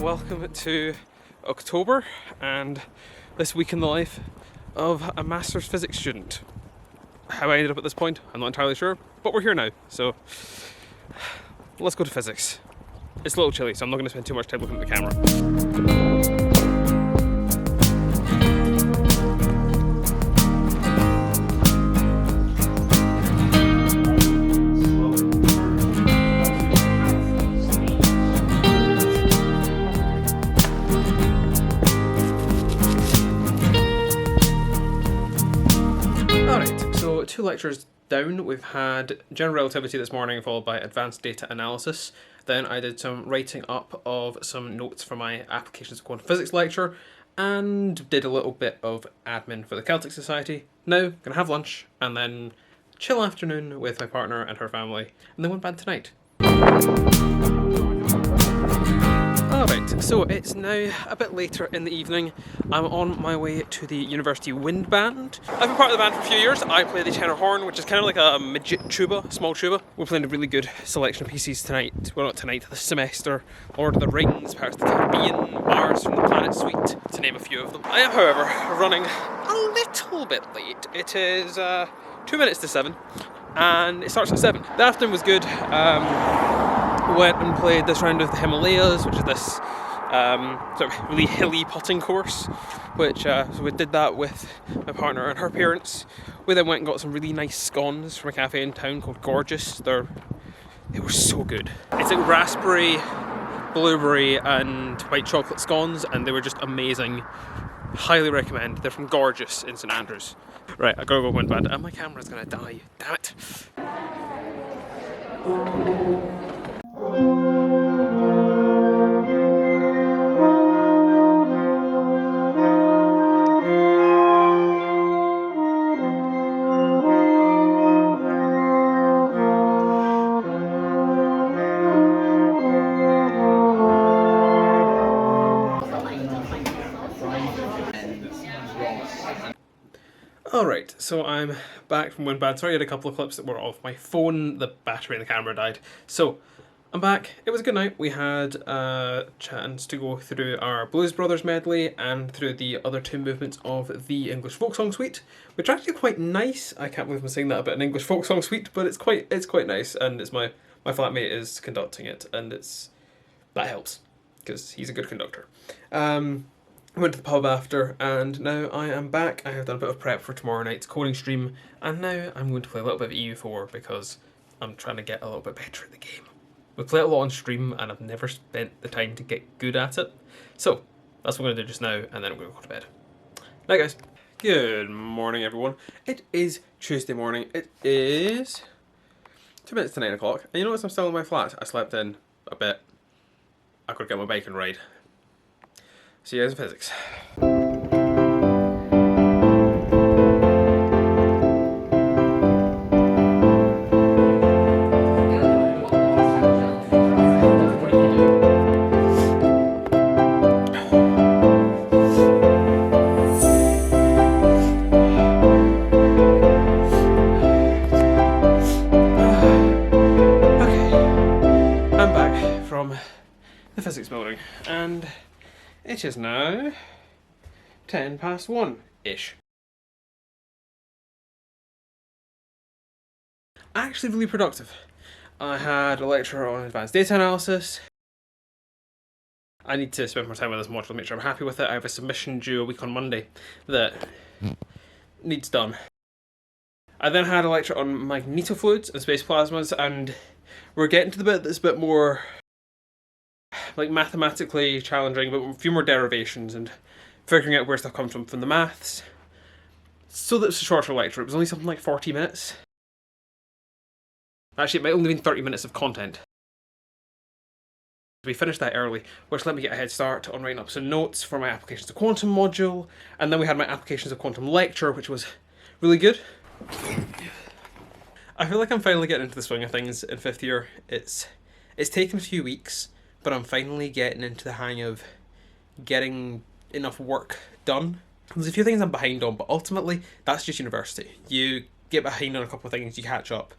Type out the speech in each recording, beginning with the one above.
welcome to October and this week in the life of a Masters Physics student. How I ended up at this point, I'm not entirely sure, but we're here now, so let's go to physics. It's a little chilly, so I'm not going to spend too much time looking at the camera. Two lectures down, we've had general relativity this morning followed by advanced data analysis. Then I did some writing up of some notes for my applications of quantum physics lecture and did a little bit of admin for the Celtic Society. Now, gonna have lunch and then chill afternoon with my partner and her family and then went bed tonight. Alright, so it's now a bit later in the evening. I'm on my way to the University Wind Band. I've been part of the band for a few years. I play the tenor horn, which is kind of like a midget tuba, small tuba. We're playing a really good selection of pieces tonight. Well, not tonight, this semester. Lord of the Rings, Pirates of the Caribbean, Mars from the Planet Suite, to name a few of them. I am, however, running a little bit late. It is 2 minutes to 7, and it starts at 7. The afternoon was good. Went and played this round of the Himalayas, which is this sort of really hilly putting course, which so we did that with my partner and her parents. We then went and got some really nice scones from a cafe in town called Gorgeous. They were so good. It's like raspberry, blueberry and white chocolate scones, and they were just amazing. Highly recommend. They're from Gorgeous in St Andrews. Right, I gotta go Wind Band and my camera's gonna die. Damn it. Alright, so I'm back from Wind Band. Sorry I had a couple of clips that were off my phone, the battery in the camera died. So, I'm back. It was a good night. We had a chance to go through our Blues Brothers medley and through the other two movements of the English folk song suite, which are actually quite nice. I can't believe I'm saying that about an English folk song suite, but it's quite nice, and it's my flatmate is conducting it, and that helps, because he's a good conductor. I went to the pub after, and now I am back. I have done a bit of prep for tomorrow night's coding stream, and now I'm going to play a little bit of EU4 because I'm trying to get a little bit better at the game. We play it a lot on stream, and I've never spent the time to get good at it. So, that's what I'm going to do just now, and then I'm going to go to bed. Night, guys. Good morning, everyone. It is Tuesday morning. It is 2 minutes to 9 o'clock. And you notice I'm still in my flat. I slept in a bit. I could get my bike and ride. See you guys in physics. The physics building, and it is now 10 past 1-ish. Actually really productive. I had a lecture on advanced data analysis. I need to spend more time with this module to make sure I'm happy with it. I have a submission due a week on Monday that needs done. I then had a lecture on magnetofluids and space plasmas, and we're getting to the bit that's a bit more like mathematically challenging, but a few more derivations and figuring out where stuff comes from the maths. So that's a shorter lecture. It was only something like 40 minutes. Actually, it might only have been 30 minutes of content. We finished that early, which let me get a head start on writing up some notes for my applications of quantum module, and then we had my applications of quantum lecture, which was really good. I feel like I'm finally getting into the swing of things in 5th year. It's taken a few weeks, but I'm finally getting into the hang of getting enough work done. There's a few things I'm behind on, but ultimately, that's just university. You get behind on a couple of things, you catch up.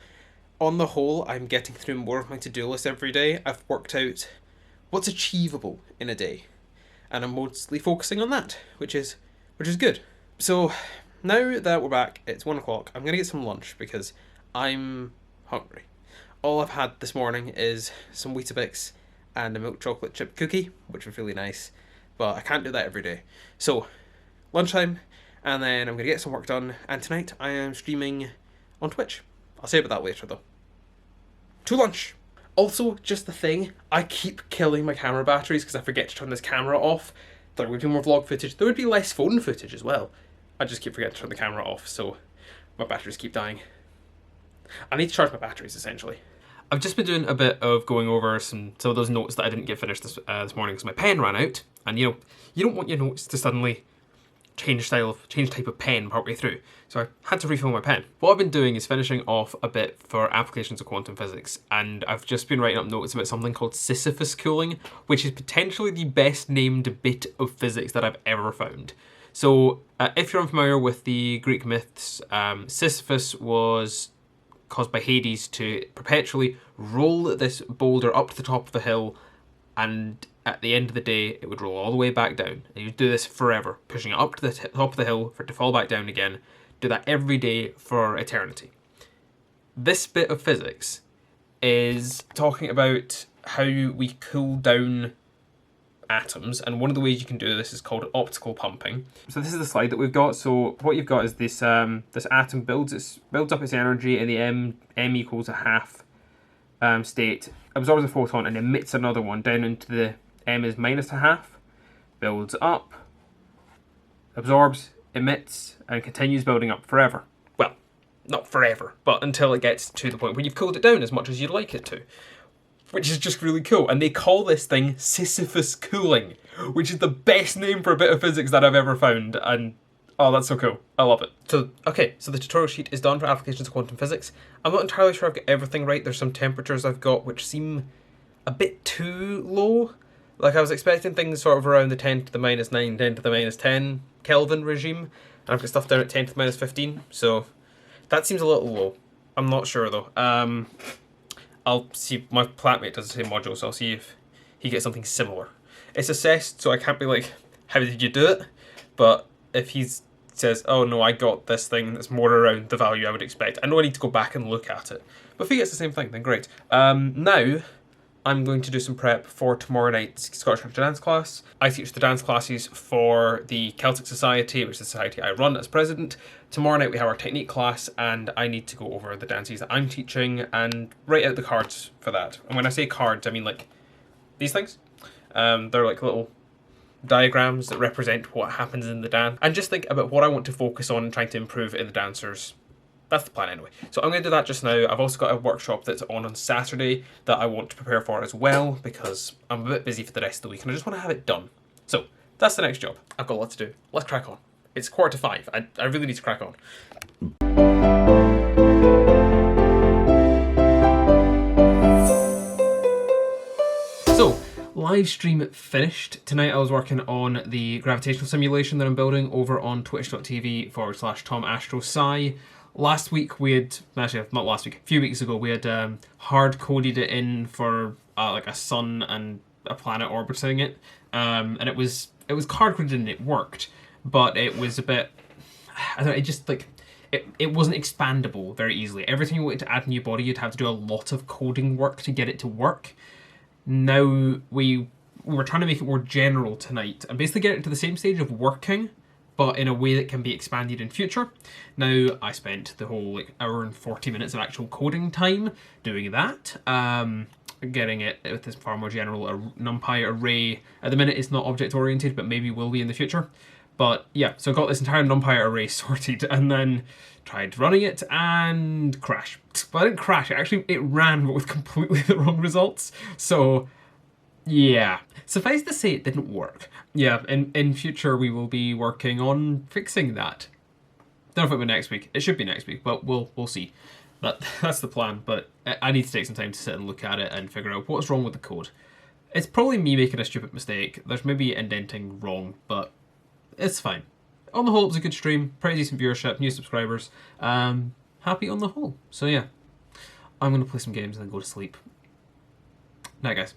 On the whole, I'm getting through more of my to-do list every day. I've worked out what's achievable in a day. And I'm mostly focusing on that, which is good. So now that we're back, it's 1 o'clock. I'm gonna get some lunch because I'm hungry. All I've had this morning is some Weetabix and a milk chocolate chip cookie, which was really nice, but I can't do that every day. So lunchtime, and then I'm gonna get some work done. And tonight I am streaming on Twitch. I'll say about that later though. To lunch. Also, just the thing, I keep killing my camera batteries because I forget to turn this camera off. There would be more vlog footage. There would be less phone footage as well. I just keep forgetting to turn the camera off, so my batteries keep dying. I need to charge my batteries, essentially. I've just been doing a bit of going over some of those notes that I didn't get finished this morning because my pen ran out. And you don't want your notes to suddenly change type of pen partway through. So I had to refill my pen. What I've been doing is finishing off a bit for applications of quantum physics, and I've just been writing up notes about something called Sisyphus cooling, which is potentially the best named bit of physics that I've ever found. So if you're unfamiliar with the Greek myths, Sisyphus was caused by Hades to perpetually roll this boulder up to the top of the hill, and at the end of the day, it would roll all the way back down. And you'd do this forever, pushing it up to the top of the hill for it to fall back down again. Do that every day for eternity. This bit of physics is talking about how we cool down atoms, and one of the ways you can do this is called optical pumping. So this is the slide that we've got. So what you've got is this this atom builds up its energy in the m equals a half state, absorbs a photon and emits another one down into the m is minus a half, builds up, absorbs, emits, and continues building up forever. Well, not forever, but until it gets to the point where you've cooled it down as much as you'd like it to. Which is just really cool. And they call this thing Sisyphus cooling, which is the best name for a bit of physics that I've ever found. And oh, that's so cool. I love it. So, okay, so the tutorial sheet is done for applications of quantum physics. I'm not entirely sure I've got everything right. There's some temperatures I've got which seem a bit too low. Like I was expecting things sort of around the 10 to the minus 9, 10 to the minus 10 Kelvin regime. And I've got stuff down at 10 to the minus 15. So that seems a little low. I'm not sure though. I'll see, my flatmate does the same module, so I'll see if he gets something similar. It's assessed, so I can't be like, how did you do it? But if he says, oh no, I got this thing that's more around the value I would expect, I know I need to go back and look at it. But if he gets the same thing, then great. Now, I'm going to do some prep for tomorrow night's Scottish Country Dance class. I teach the dance classes for the Celtic Society, which is the society I run as president. Tomorrow night we have our technique class, and I need to go over the dances that I'm teaching and write out the cards for that. And when I say cards, I mean like these things. They're like little diagrams that represent what happens in the dance, and just think about what I want to focus on and trying to improve in the dancers. That's the plan anyway. So I'm going to do that just now. I've also got a workshop that's on Saturday that I want to prepare for as well, because I'm a bit busy for the rest of the week and I just want to have it done. So that's the next job. I've got a lot to do. Let's crack on. It's 4:45. I really need to crack on. So, live stream finished. Tonight I was working on the gravitational simulation that I'm building over on twitch.tv/TomAstroSci. Last week we had, actually not last week, a few weeks ago we had hard coded it in for like a sun and a planet orbiting it, and it was hard coded and it worked, but it was a bit, I don't know, it just like it wasn't expandable very easily. Every time you wanted to add a new body, you'd have to do a lot of coding work to get it to work. Now we were trying to make it more general tonight and basically get it to the same stage of working, but in a way that can be expanded in future. Now, I spent the whole like hour and 40 minutes of actual coding time doing that, getting it with this far more general NumPy array. At the minute, it's not object-oriented, but maybe will be in the future. But yeah, so I got this entire NumPy array sorted, and then tried running it and crash. Well, I didn't crash, it ran, but with completely the wrong results. So yeah, suffice to say it didn't work. Yeah, in future we will be working on fixing that. Don't know if it'll be next week. It should be next week, but we'll see. That's the plan, but I need to take some time to sit and look at it and figure out what's wrong with the code. It's probably me making a stupid mistake. There's maybe indenting wrong, but it's fine. On the whole, it was a good stream, pretty decent viewership, new subscribers. Happy on the whole. So yeah, I'm going to play some games and then go to sleep. Night, guys.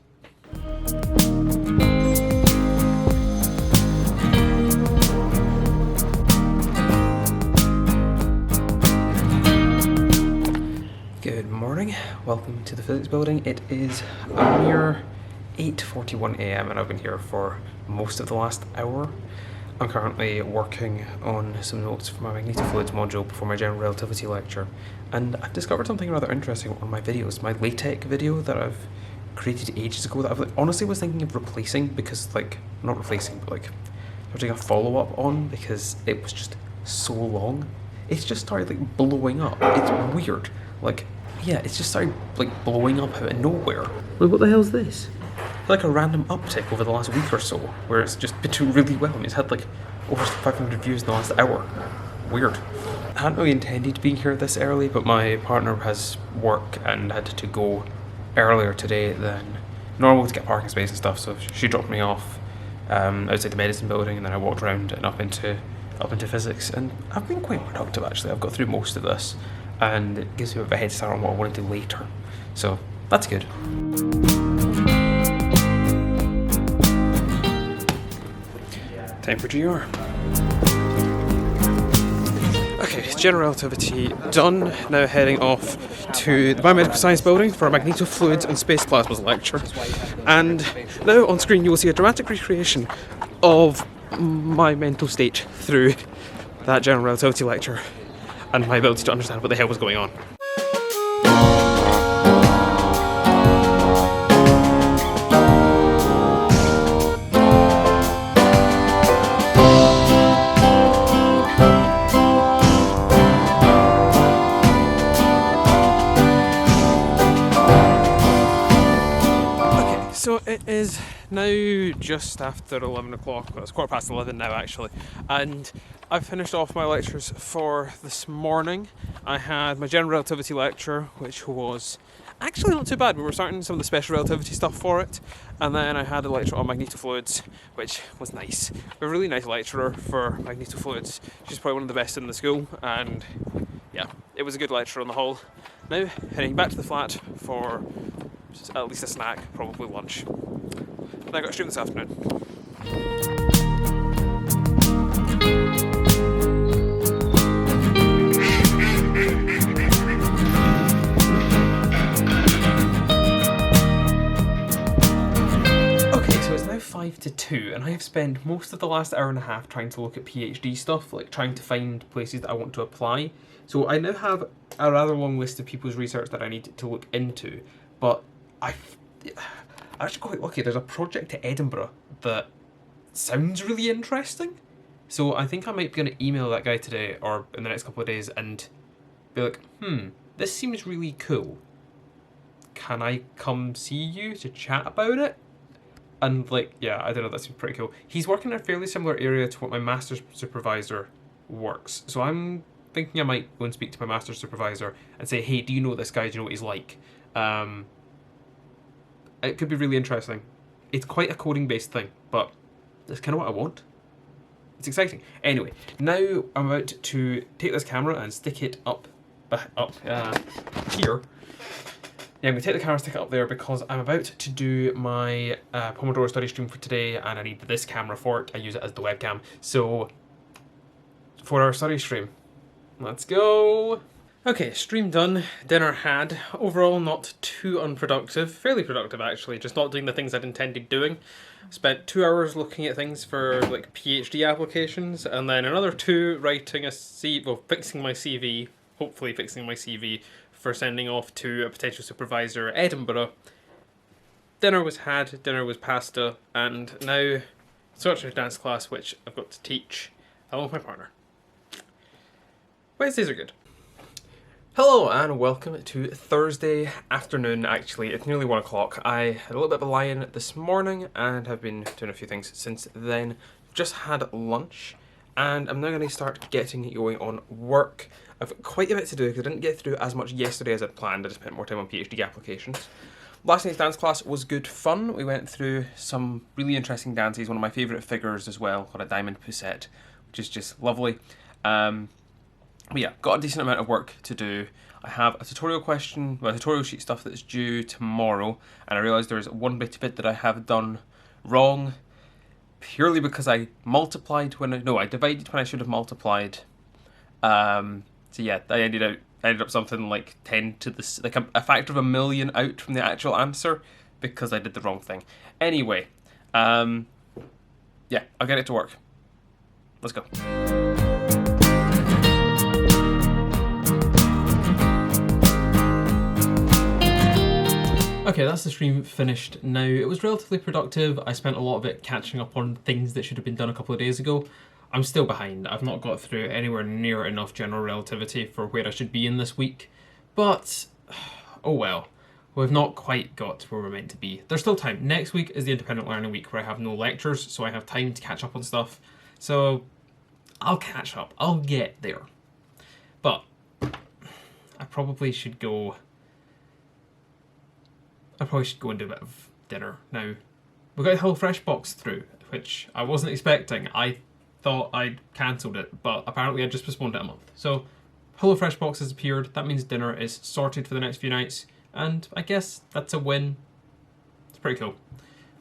Good morning, welcome to the physics building. It is a mere 8:41 AM and I've been here for most of the last hour. I'm currently working on some notes for my magnetofluids module before my general relativity lecture, and I've discovered something rather interesting on my videos. My LaTeX video that I've created ages ago that I honestly was thinking of replacing because, not replacing, but doing a follow-up on because it was just so long. It's just started blowing up. It's weird. It's just started blowing up out of nowhere. What the hell's this? Like a random uptick over the last week or so, where it's just been doing really well, and it's had over 500 views in the last hour. Weird. I hadn't really intended being here this early, but my partner has work and had to go earlier today than normal to get parking space and stuff, so she dropped me off outside the medicine building, and then I walked around and up into physics, and I've been quite productive actually. I've got through most of this, and it gives me a bit of a head start on what I want to do later, so that's good. Time for GR. Okay, general relativity done. Now heading off to the biomedical science building for a magnetofluids and space plasmas lecture. And now on screen you will see a dramatic recreation of my mental state through that general relativity lecture and my ability to understand what the hell was going on. So it is now just after 11 o'clock, well, it's 11:15 now actually, and I've finished off my lectures for this morning. I had my general relativity lecture, which was actually not too bad. We were starting some of the special relativity stuff for it, and then I had a lecture on magnetofluids, which was nice. A really nice lecturer for magnetofluids. She's probably one of the best in the school, and yeah, it was a good lecture on the whole. Now heading back to the flat for at least a snack, probably lunch. Then I got a stream this afternoon. Okay, so it's now 5 to 2, and I have spent most of the last hour and a half trying to look at PhD stuff, trying to find places that I want to apply. So I now have a rather long list of people's research that I need to look into, but I'm actually quite lucky. There's a project to Edinburgh that sounds really interesting. So I think I might be going to email that guy today or in the next couple of days and be like, this seems really cool. Can I come see you to chat about it? And yeah, I don't know, that seems pretty cool. He's working in a fairly similar area to what my master's supervisor works. So I'm thinking I might go and speak to my master's supervisor and say, hey, do you know this guy? Do you know what he's like? It could be really interesting. It's quite a coding-based thing, but that's kind of what I want. It's exciting. Anyway, now I'm about to take this camera and stick it up here. Yeah, I'm going to take the camera and stick it up there because I'm about to do my Pomodoro study stream for today, and I need this camera for it. I use it as the webcam. So, 4-hour study stream. Let's go! Okay, stream done, dinner had. Overall not too unproductive, fairly productive actually, just not doing the things I'd intended doing. Spent 2 hours looking at things for PhD applications, and then another 2 writing fixing my CV, hopefully fixing my CV for sending off to a potential supervisor at Edinburgh. Dinner was had, dinner was pasta, and now searching a dance class which I've got to teach along with my partner. Wednesdays are good. Hello and welcome to Thursday afternoon. Actually, it's nearly 1 o'clock. I had a little bit of a lie-in this morning and have been doing a few things since then. Just had lunch and I'm now going to start getting going on work. I've got quite a bit to do because I didn't get through as much yesterday as I'd planned. I just spent more time on PhD applications. Last night's dance class was good fun. We went through some really interesting dances, one of my favourite figures as well, called a diamond poussette, which is just lovely. But yeah, got a decent amount of work to do. I have a tutorial sheet stuff that's due tomorrow, and I realised there's one bit of it that I have done wrong, purely because I divided when I should have multiplied. So yeah, I ended up I ended up something like 10 to the... like a factor of 1,000,000 out from the actual answer because I did the wrong thing. Anyway, yeah, I'll get it to work. Let's go. Okay, that's the stream finished now. It was relatively productive. I spent a lot of it catching up on things that should have been done a couple of days ago. I'm still behind. I've not got through anywhere near enough general relativity for where I should be in this week. But, oh well. We've not quite got to where we're meant to be. There's still time. Next week is the independent learning week where I have no lectures, so I have time to catch up on stuff. So, I'll catch up. I'll get there. But, I probably should go and do a bit of dinner now. We got a HelloFresh box through, which I wasn't expecting. I thought I'd cancelled it, but apparently I just postponed it a month. So, HelloFresh box has appeared. That means dinner is sorted for the next few nights, and I guess that's a win. It's pretty cool.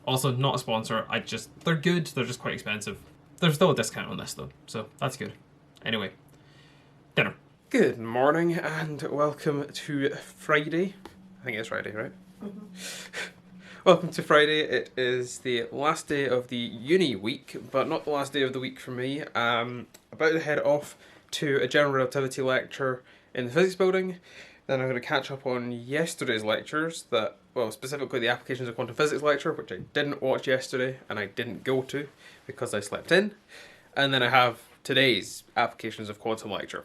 Also, not a sponsor. They're good. They're just quite expensive. There's still a discount on this though, so that's good. Anyway, dinner. Good morning and welcome to Friday. I think it's Friday, right? Welcome to Friday. It is the last day of the uni week, but not the last day of the week for me. I'm about to head off to a general relativity lecture in the physics building. Then I'm going to catch up on yesterday's lectures, specifically the applications of quantum physics lecture, which I didn't watch yesterday and I didn't go to because I slept in. And then I have today's applications of quantum lecture.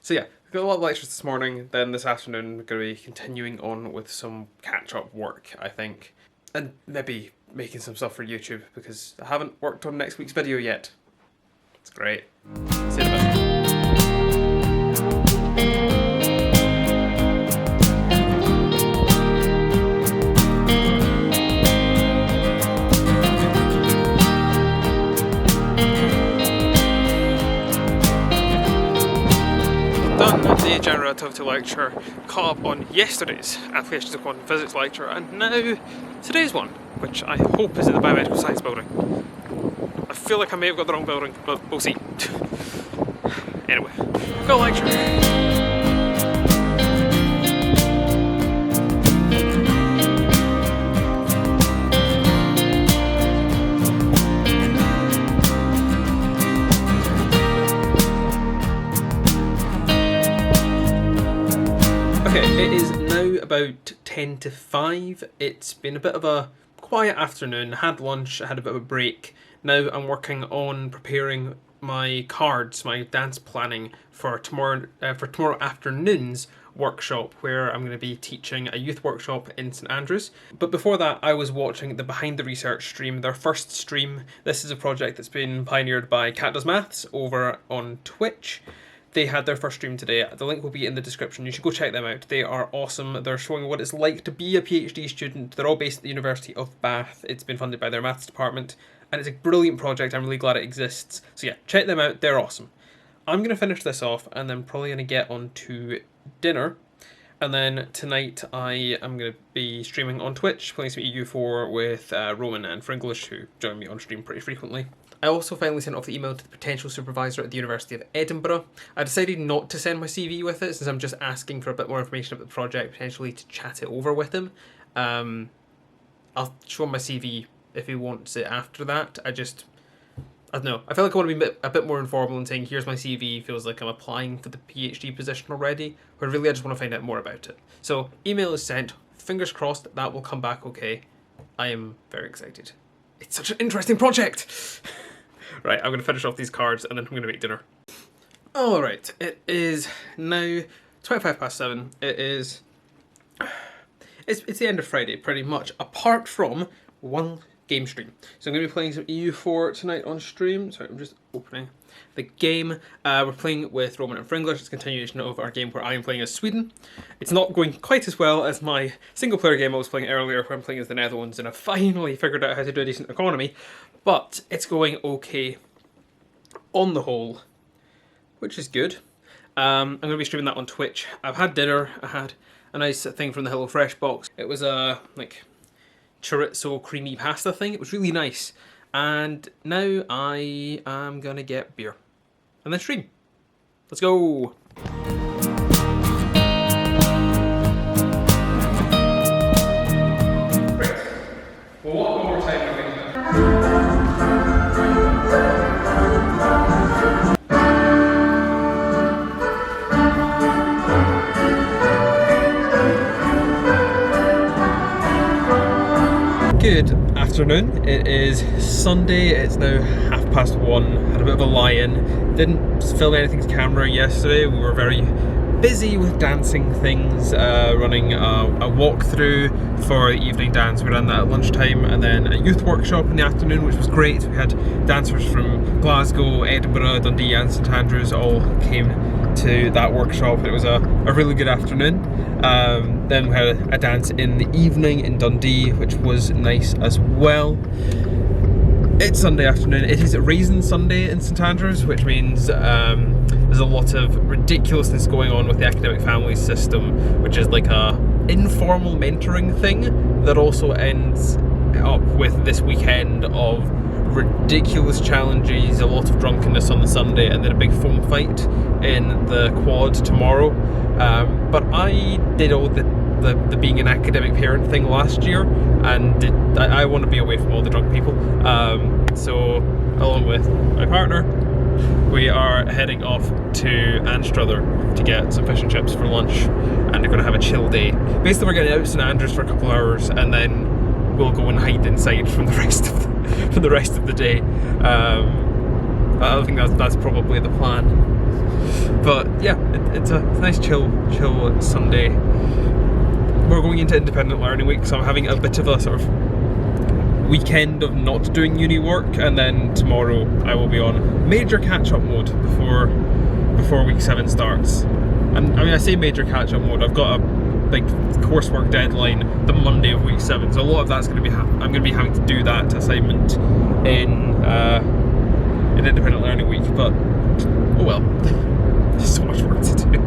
So yeah, we've got a lot of lectures this morning, then this afternoon we're going to be continuing on with some catch-up work, I think. And maybe making some stuff for YouTube, because I haven't worked on next week's video yet. It's great. See you in a bit. The general relativity lecture, caught up on yesterday's applications of quantum physics lecture, and now today's one, which I hope is in the biomedical science building. I feel like I may have got the wrong building, but we'll see. Anyway, go lecture. It is now about 10 to 5. It's been a bit of a quiet afternoon. Had lunch, had a bit of a break. Now I'm working on preparing my cards, my dance planning for tomorrow afternoon's workshop, where I'm going to be teaching a youth workshop in St Andrews. But before that, I was watching the Behind the Research stream, their first stream. This is a project that's been pioneered by Cat Does Maths over on Twitch. They had their first stream today. The link will be in the description. You should go check them out. They are awesome. They're showing what it's like to be a PhD student. They're all based at the University of Bath. It's been funded by their maths department, and it's a brilliant project. I'm really glad it exists. So yeah, check them out. They're awesome. I'm going to finish this off, and then probably going to get on to dinner. And then tonight I am going to be streaming on Twitch, playing some EU4 with Roman and Fringlish, who join me on stream pretty frequently. I also finally sent off the email to the potential supervisor at the University of Edinburgh. I decided not to send my CV with it, since I'm just asking for a bit more information about the project, potentially to chat it over with him. I'll show him my CV if he wants it after that. I don't know. I feel like I want to be a bit more informal and saying, here's my CV, feels like I'm applying for the PhD position already, where really I just want to find out more about it. So, email is sent. Fingers crossed that will come back okay. I am very excited. It's such an interesting project! Right, I'm going to finish off these cards and then I'm going to make dinner. Alright, it is now 7:25. It's the end of Friday, pretty much, apart from one game stream. So I'm going to be playing some EU4 tonight on stream. Sorry, I'm just opening the game. We're playing with Roman and Fringlish. It's a continuation of our game where I am playing as Sweden. It's not going quite as well as my single player game I was playing earlier, where I'm playing as the Netherlands, and I've finally figured out how to do a decent economy. But it's going okay on the whole, which is good. I'm going to be streaming that on Twitch. I've had dinner. I had a nice thing from the HelloFresh box. It was a chorizo creamy pasta thing. It was really nice. And now I am going to get beer and then stream. Let's go! afternoon. It is Sunday, it's now 1:30. Had a bit of a lie-in. Didn't film anything to camera yesterday. We were very busy with dancing things, running a walkthrough for the evening dance. We ran that at lunchtime, and then a youth workshop in the afternoon, which was great. We had dancers from Glasgow, Edinburgh, Dundee and St Andrews all came to that workshop. It was a really good afternoon. Then we had a dance in the evening in Dundee, which was nice as well. It's Sunday afternoon. It is Raisin Sunday in St Andrews, which means there's a lot of ridiculousness going on with the academic families system, which is like a informal mentoring thing that also ends up with this weekend of ridiculous challenges, a lot of drunkenness on the Sunday, and then a big foam fight in the quad tomorrow. But I did all the being an academic parent thing last year, and I want to be away from all the drunk people. So along with my partner, we are heading off to Anstruther to get some fish and chips for lunch, and we're going to have a chill day. Basically, we're getting out to St Andrews for a couple of hours, and then we'll go and hide inside from the rest of the day. I think that's probably the plan. But yeah, it's a nice chill Sunday. We're going into independent learning week, so I'm having a bit of a sort of weekend of not doing uni work, and then tomorrow I will be on major catch-up mode before week 7 starts. And I mean, I say major catch-up mode, I've got a big coursework deadline the Monday of week 7, so a lot of that's going to be I'm going to be having to do that assignment in independent learning week. But oh well, there's so much work to do.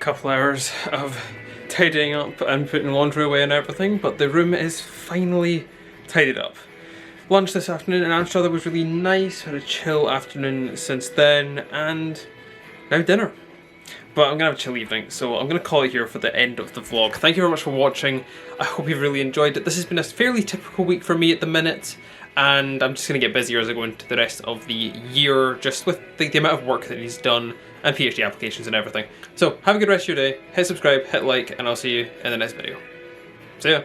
Couple hours of tidying up and putting laundry away and everything, but the room is finally tidied up. Lunch this afternoon in Amsterdam was really nice. Had a chill afternoon since then, and now dinner. But I'm gonna have a chill evening, so I'm gonna call it here for the end of the vlog. Thank you very much for watching. I hope you've really enjoyed it. This has been a fairly typical week for me at the minute, and I'm just gonna get busier as I go into the rest of the year, just with the amount of work that he's done and PhD applications and everything. So have a good rest of your day, hit subscribe, hit like, and I'll see you in the next video. See ya!